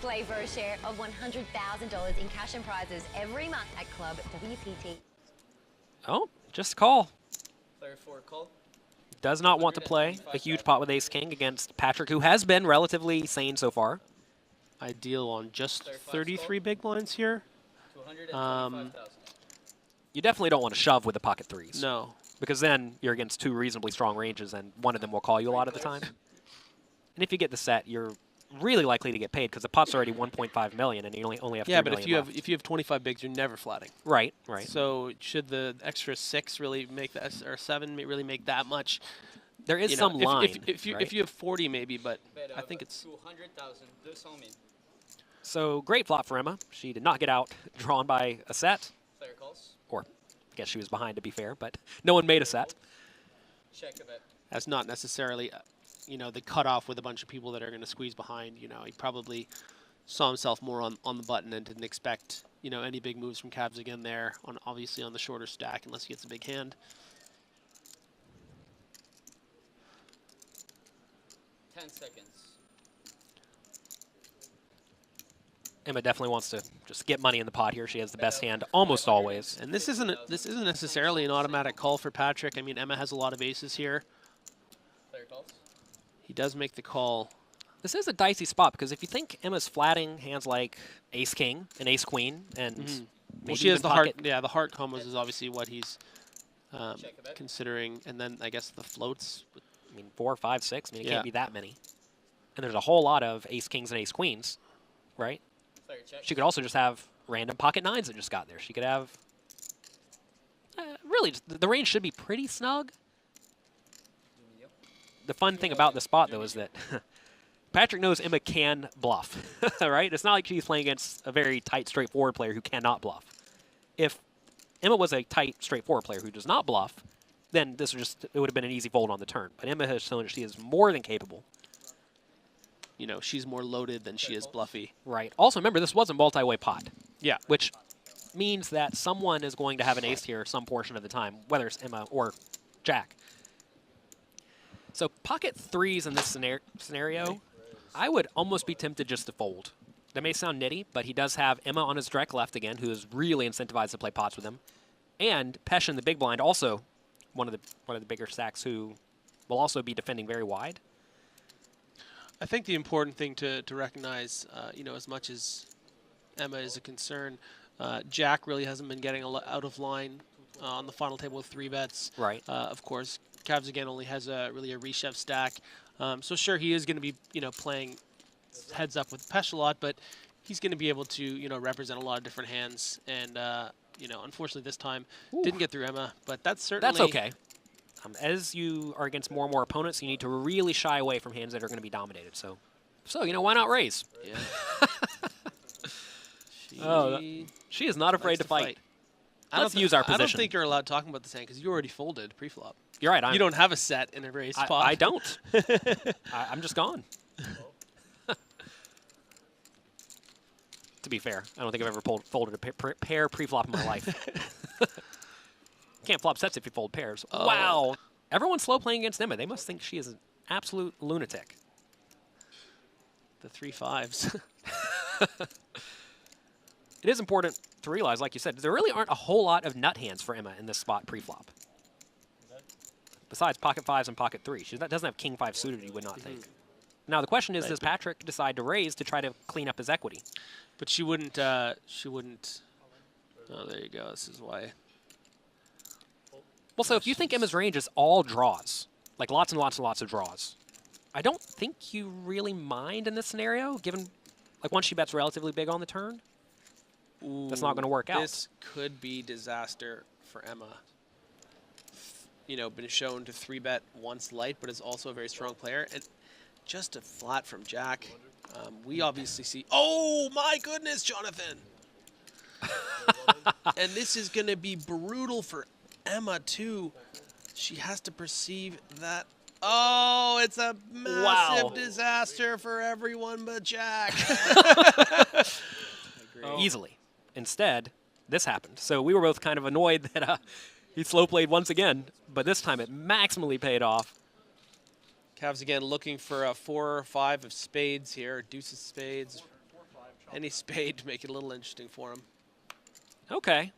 play for a share of $100,000 in cash and prizes every month at Club WPT. Oh, just call. Player 4 call. Does not want to play a huge pot with ace-king against Patrick, who has been relatively sane so far. Ideal on just 33 big blinds here. You definitely don't want to shove with the pocket threes. No. Because then you're against two reasonably strong ranges, and one of them will call you a lot of the time. And if you get the set, you're really likely to get paid because the pot's already 1.5 million, and you only have 3 million but left. if you have 25 bigs, you're never flatting. Right, right. So should the extra 6 really make that, or 7 really make that much? There is some line. If you have 40 maybe, but I think it's 200,000. So great flop for Emma. She did not get out drawn by a set. Player calls. Or I guess she was behind to be fair, but no one made a set. Check a bet. That's not necessarily, the cutoff with a bunch of people that are going to squeeze behind. He probably saw himself more on the button and didn't expect, any big moves from Cavs again there, obviously on the shorter stack, unless he gets a big hand. 10 seconds. Emma definitely wants to just get money in the pot here. She has the best hand almost always. And this isn't necessarily an automatic call for Patrick. I mean, Emma has a lot of aces here. Player calls. He does make the call. This is a dicey spot because if you think Emma's flatting hands like ace-king and ace-queen, and well, she has the heart. Yeah, the heart combos is obviously what he's considering, and then I guess the floats. I mean, 4, 5, 6. I mean, it can't be that many. And there's a whole lot of ace-kings and ace-queens, right? She could also just have random pocket nines that just got there. She could have... really, the range should be pretty snug. The fun thing about the spot, though, is that Patrick knows Emma can bluff, right? It's not like she's playing against a very tight, straightforward player who cannot bluff. If Emma was a tight, straightforward player who does not bluff, then it would have been an easy fold on the turn. But Emma has shown that she is more than capable. She's more loaded than she is bluffy. Right. Also, remember, this was a multi-way pot. Yeah. Which means that someone is going to have an ace here some portion of the time, whether it's Emma or Jack. So pocket threes in this scenario, I would almost be tempted just to fold. That may sound nitty, but he does have Emma on his direct left again, who is really incentivized to play pots with him. And Pesh in the big blind, also one of the bigger stacks, who will also be defending very wide. I think the important thing to recognize, as much as Emma is a concern, Jack really hasn't been getting out of line on the final table with 3 bets. Right. Of course, Cavs again only has really a reshove stack. So sure, he is going to be playing heads up with Pesh a lot, but he's going to be able to represent a lot of different hands. And unfortunately this time didn't get through Emma, but that's certainly okay. As you are against more and more opponents, you need to really shy away from hands that are going to be dominated. So why not raise? Yeah. She is not afraid to fight. Let's use our position. I don't think you're allowed talking about this hand because you already folded pre-flop. You're right. You don't have a set in a raised spot. I don't. I'm just gone. To be fair, I don't think I've ever folded a pair pre-flop in my life. Can't flop sets if you fold pairs. Oh. Wow. Everyone's slow playing against Emma. They must think she is an absolute lunatic. The 3 5s. It is important to realize, like you said, there really aren't a whole lot of nut hands for Emma in this spot pre-flop. Besides pocket 5s and pocket 3s. She doesn't have king 5 suited, you would not think. Now the question is, does Patrick decide to raise to try to clean up his equity? But she wouldn't, Oh, there you go. This is why. Well, so if you think Emma's range is all draws, like lots and lots and lots of draws, I don't think you really mind in this scenario, given, like, once she bets relatively big on the turn. Ooh, that's not going to work out. This could be disaster for Emma. Been shown to 3-bet once light, but is also a very strong player. And just a flat from Jack. We obviously see... Oh, my goodness, Jonathan! And this is going to be brutal for Emma, too. She has to perceive that. Oh, it's a massive disaster for everyone but Jack. Easily. Instead, this happened. So we were both kind of annoyed that he slow played once again, but this time it maximally paid off. Cavs again looking for a 4 or 5 of spades here, deuce of spades. any spade to make it a little interesting for him. Okay.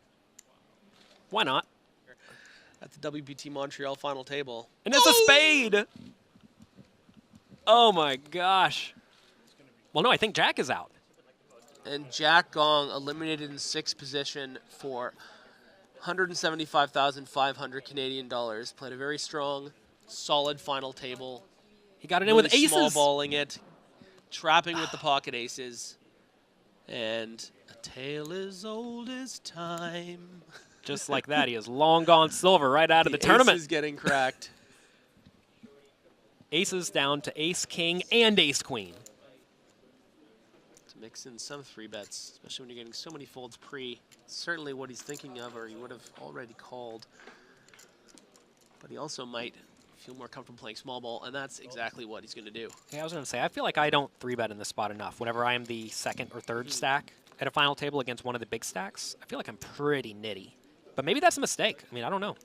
Why not? At the WPT Montreal final table. And it's a spade! Oh my gosh. Well, no, I think Jack is out. And Jack Gong eliminated in sixth position for 175,500 Canadian dollars. Played a very strong, solid final table. He got it in with Really aces. Small balling it, trapping with the pocket aces. And a tale as old as time. Just like that, he is long gone silver right out of the tournament. Aces getting cracked. Aces down to ace king and ace queen. To mix in some 3-bets, especially when you're getting so many folds pre. Certainly what he's thinking of, or he would have already called. But he also might feel more comfortable playing small ball, and that's exactly what he's going to do. Yeah, I was going to say, I feel like I don't 3-bet in this spot enough. Whenever I am the second or third stack at a final table against one of the big stacks, I feel like I'm pretty nitty. But maybe that's a mistake. I mean, I don't know.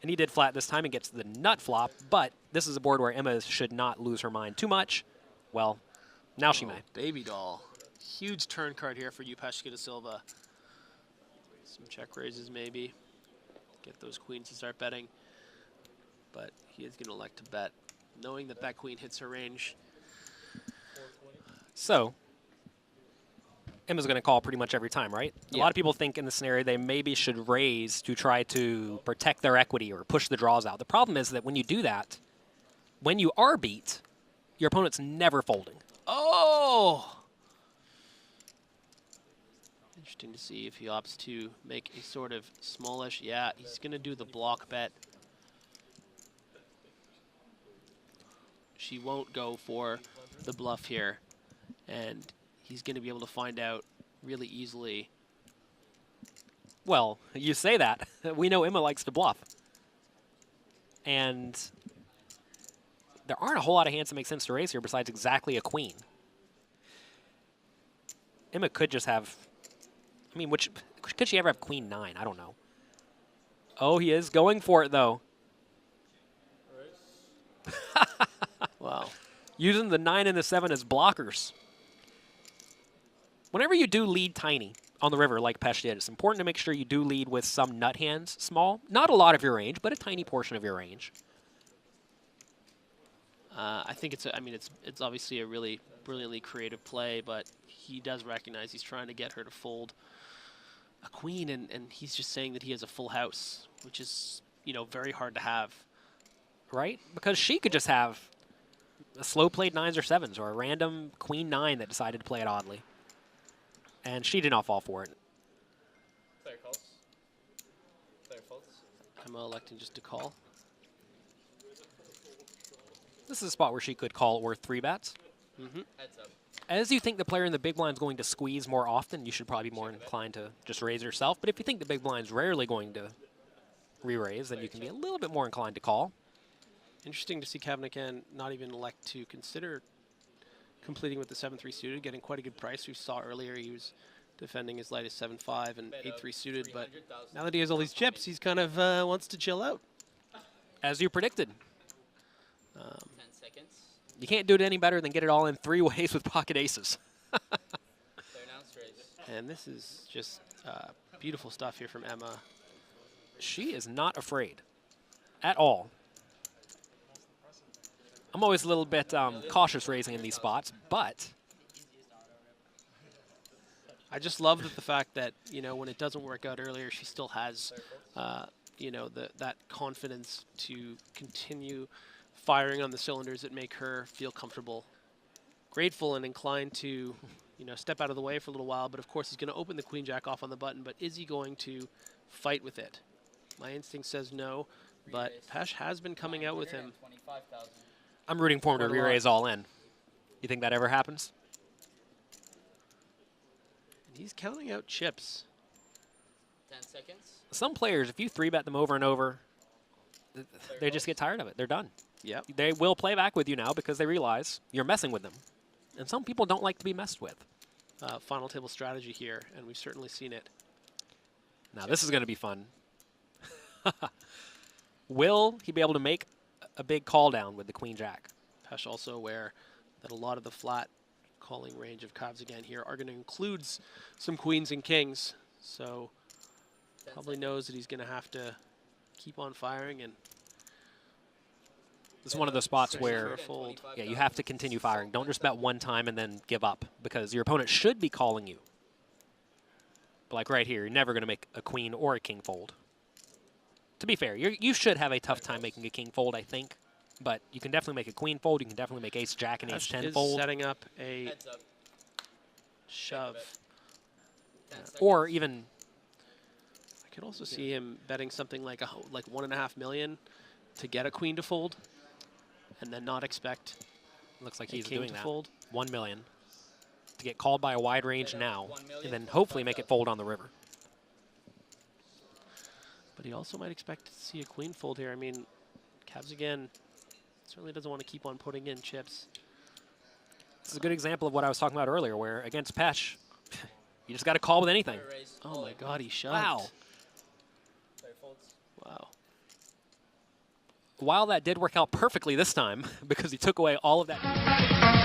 And he did flat this time and gets the nut flop, but this is a board where Emma should not lose her mind too much. Well, now she may. Baby doll. Huge turn card here for Upeshka da Silva. Some check raises maybe. Get those queens to start betting. But he is going to elect to bet, knowing that that queen hits her range. So, Emma's going to call pretty much every time, right? Yeah. A lot of people think in this scenario they maybe should raise to try to protect their equity or push the draws out. The problem is that when you do that, when you are beat, your opponent's never folding. Oh! Interesting to see if he opts to make a sort of smallish. Yeah, he's going to do the block bet. She won't go for the bluff here. And he's going to be able to find out really easily. Well, you say that. We know Emma likes to bluff. And there aren't a whole lot of hands that make sense to raise here besides exactly a queen. Emma could just have, I mean, could she ever have queen 9? I don't know. Oh, he is going for it, though. Wow. Using the 9 and the 7 as blockers. Whenever you do lead tiny on the river like Pesh did, it's important to make sure you do lead with some nut hands small. Not a lot of your range, but a tiny portion of your range. I think it's obviously a really brilliantly creative play, but he does recognize he's trying to get her to fold a queen, and he's just saying that he has a full house, which is, very hard to have. Right? Because she could just have a slow played 9s or 7s or a random queen 9 that decided to play it oddly. And she did not fall for it. Player calls. Player folds. I'm electing just to call. This is a spot where she could call or 3-bets. Heads up. As you think the player in the big blind is going to squeeze more often, you should probably be more inclined to just raise yourself. But if you think the big blind's rarely going to re-raise, then you can be a little bit more inclined to call. Interesting to see Kavnikan not even elect to consider completing with the 7-3 suited, getting quite a good price. We saw earlier he was defending as light as 7-5 and 8-3 suited, but now that he has all these chips, he's kind of wants to chill out. As you predicted. 10 seconds. You can't do it any better than get it all in 3 ways with pocket aces. Player announced raise. And this is just beautiful stuff here from Emma. She is not afraid at all. I'm always a little bit cautious raising in these spots, but I just love the fact that, when it doesn't work out earlier, she still has, that confidence to continue firing on the cylinders that make her feel comfortable, grateful, and inclined to, step out of the way for a little while. But of course, he's going to open the queen jack off on the button. But is he going to fight with it? My instinct says no, but Pesh has been coming out with him. 25,000. I'm rooting for him to re-raise all in. You think that ever happens? He's counting out chips. 10 seconds. Some players, if you 3-bet them over and over, they just get tired of it. They're done. Yep. They will play back with you now because they realize you're messing with them. And some people don't like to be messed with. Final table strategy here, and we've certainly seen it. Now, this is going to be fun. Will he be able to make a big call down with the queen jack? Pesh also aware that a lot of the flat calling range of Cavs again here are going to include some queens and kings. So probably knows that he's going to have to keep on firing. And this is one of those spots where for a fold. yeah, you have to continue firing. Don't just bet one time and then give up, because your opponent should be calling you. But like right here, you're never going to make a queen or a king fold. To be fair, you should have a tough time making a king fold, I think. But you can definitely make a queen fold. You can definitely make ace-jack and ace-10 fold. Setting up a shove. Or even... I could also see him betting something like $1.5 million to get a queen to fold, and then not expect looks like he's king doing to that. fold. 1 million to get called by a wide range now, and then hopefully make it fold on the river. But he also might expect to see a queen fold here. I mean, Cavs again certainly doesn't want to keep on putting in chips. This is a good example of what I was talking about earlier, where against Pesh, you just got to call with anything. Oh my God, he shoved. Wow. Wow. While that did work out perfectly this time, because he took away all of that.